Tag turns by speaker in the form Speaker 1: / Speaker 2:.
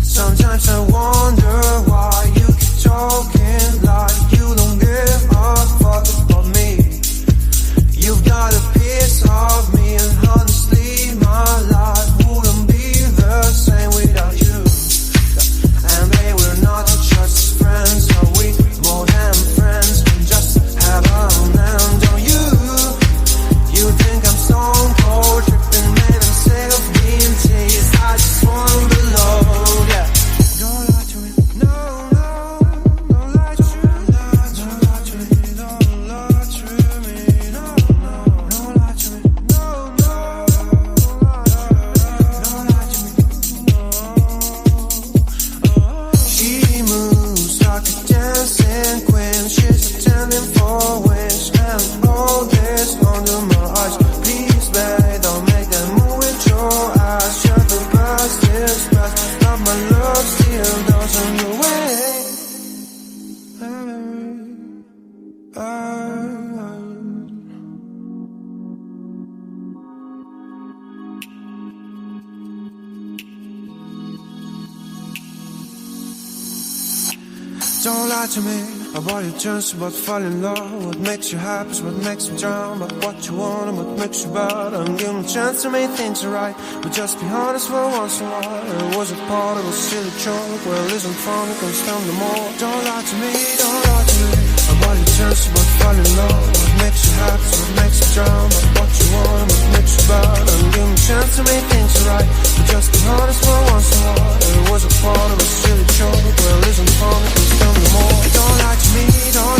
Speaker 1: Sometimes I wonder why you keep talking like you don't give a fuck about me. You've got a piece of me, and honestly my life wouldn't be the same without you. And babe, we're not just friends, are we more than friends? We just have an end on you. You think I'm stone cold, tripping, man, I'm sick of being teased. I just wanna belong, yeah. Don't lie to me, no, no, don't lie to me, don't lie to me, don't lie to me, no, no, don't lie to me, no, no, don't lie to me, no. She moves like a dancing queen, she's attending for wings, and all this under my eyes. Please, babe, don't make that move with your eyes. Shut the past is past, but my love still doesn't go away. Don't lie to me about your chance, about falling in love. What makes you happy is what makes you drown. But what you want and what makes you bad. I'm giving a chance to make things right, but just be honest for once in a while. It was a part of a silly joke. Well, isn't fun, it comes down to more. Don't lie to me, don't lie to me about your chance, about falling in love. What makes you happy is what makes you drown. But what you want and what makes you bad. I'm giving a chance to make things right, but just be honest for once in a while. It was a part of a silly joke. Well, isn't fun, it comes down to more. Don't lie to me, don't